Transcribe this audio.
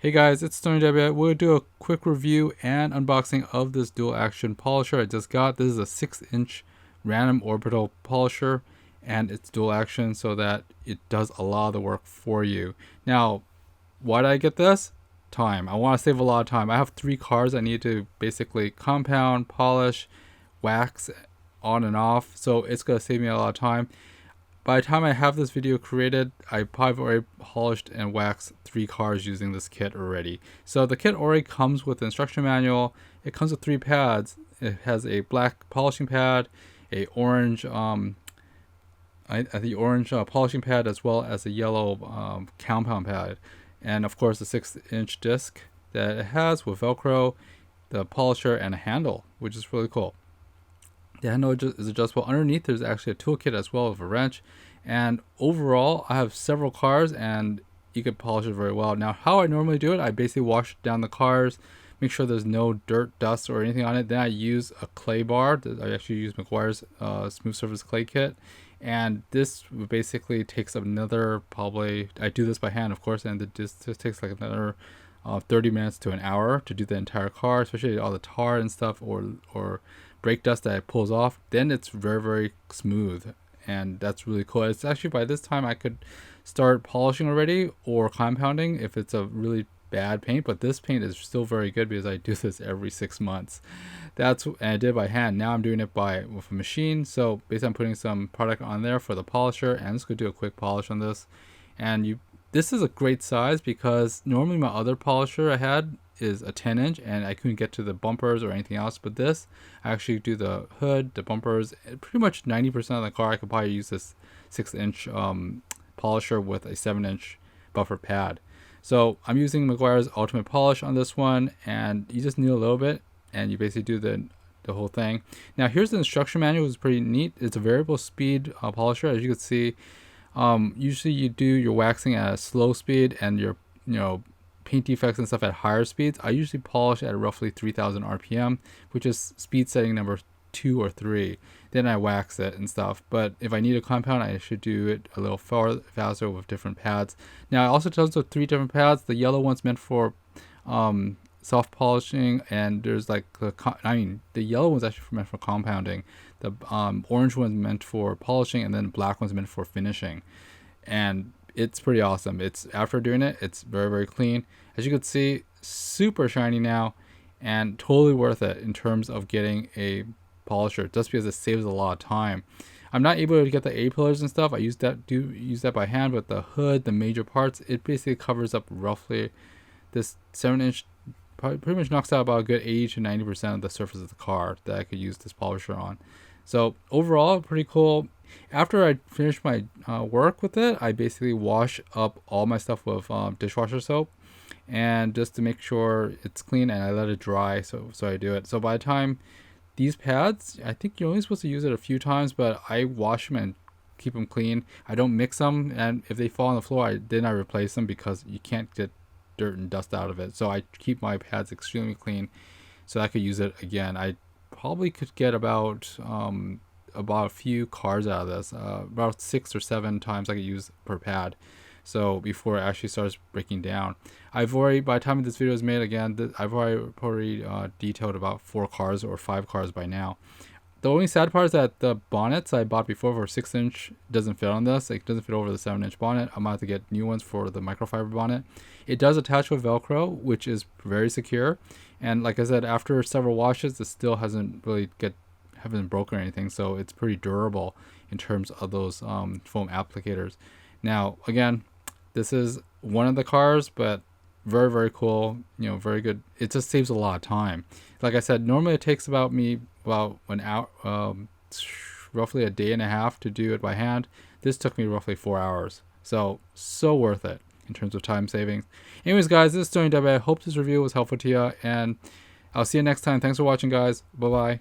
Hey guys, it's Tony W. We'll do a quick review and unboxing of this dual action polisher I just got. This is a 6-inch random orbital polisher and it's dual action so that it does a lot of the work for you. Now, why did I get this? Time. I want to save a lot of time. I have 3 cars I need to basically compound, polish, wax on and off, so it's going to save me a lot of time. By the time I have this video created, I probably already polished and waxed 3 cars using this kit already. So the kit already comes with the instruction manual. It comes with 3 pads. It has a black polishing pad, a orange polishing pad, as well as a yellow compound pad, and of course the 6-inch disc that it has with Velcro, the polisher, and a handle, which is really cool. The handle is adjustable. Underneath there's actually a toolkit as well with a wrench, and overall I have several cars and you could polish it very well. Now, how I normally do it, I basically wash down the cars, make sure there's no dirt, dust, or anything on it. Then I use a clay bar. I actually use Meguiar's smooth surface clay kit, and this basically takes another, probably, I do this by hand of course, and this takes like another 30 minutes to an hour to do the entire car, especially all the tar and stuff or brake dust that it pulls off. Then it's very smooth, and that's really cool. It's actually, by this time I could start polishing already or compounding if it's a really bad paint, but this paint is still very good because I do this every 6 months. And I did it by hand. Now I'm doing it with a machine. So basically I'm putting some product on there for the polisher, and I'm just gonna do a quick polish on this. And this is a great size because normally my other polisher I had is a 10-inch and I couldn't get to the bumpers or anything else, but this, I actually do the hood, the bumpers, pretty much 90% of the car. I could probably use this 6-inch polisher with a 7-inch buffer pad. So I'm using Meguiar's Ultimate Polish on this one, and you just need a little bit and you basically do the whole thing. Now here's the instruction manual. It's pretty neat. It's a variable speed polisher. As you can see, usually you do your waxing at a slow speed and your paint defects and stuff at higher speeds. I usually polish at roughly 3000 RPM, which is speed setting number 2 or 3. Then I wax it and stuff. But if I need a compound, I should do it a little faster with different pads. Now it also comes with 3 different pads. The yellow one's meant for soft polishing, and there's like the yellow one's actually meant for compounding. The orange one's meant for polishing, and then the black one's meant for finishing. And it's pretty awesome. It's, after doing it, it's very clean. As you can see, super shiny now, and totally worth it in terms of getting a polisher, just because it saves a lot of time. I'm not able to get the A-pillars and stuff. I use that by hand, but the hood, the major parts, it basically covers up roughly this 7-inch. Pretty much knocks out about a good 80 to 90% of the surface of the car that I could use this polisher on. So overall, pretty cool. After I finish my work with it, I basically wash up all my stuff with dishwasher soap, and just to make sure it's clean, and I let it dry. So I do it. So by the time these pads, I think you're only supposed to use it a few times, but I wash them and keep them clean. I don't mix them, and if they fall on the floor, I replace them because you can't get dirt and dust out of it. So I keep my pads extremely clean so I could use it again. I probably could get about a few cars out of this, about 6 or 7 times I could use per pad, so before it actually starts breaking down. By the time this video is made, again, I've already detailed about 4 cars or 5 cars by now. The only sad part is that the bonnets I bought before for 6-inch doesn't fit on this. It doesn't fit over the 7-inch bonnet. I'm about to get new ones for the microfiber bonnet. It does attach with Velcro, which is very secure. And like I said, after several washes, it still haven't broken or anything. So it's pretty durable in terms of those foam applicators. Now, again, this is one of the cars, but very cool. Very good. It just saves a lot of time. Like I said, normally it takes about an hour, roughly a day and a half to do it by hand. This took me roughly 4 hours. So worth it in terms of time savings. Anyways, guys, this is Tony W. I hope this review was helpful to you, and I'll see you next time. Thanks for watching, guys. Bye bye.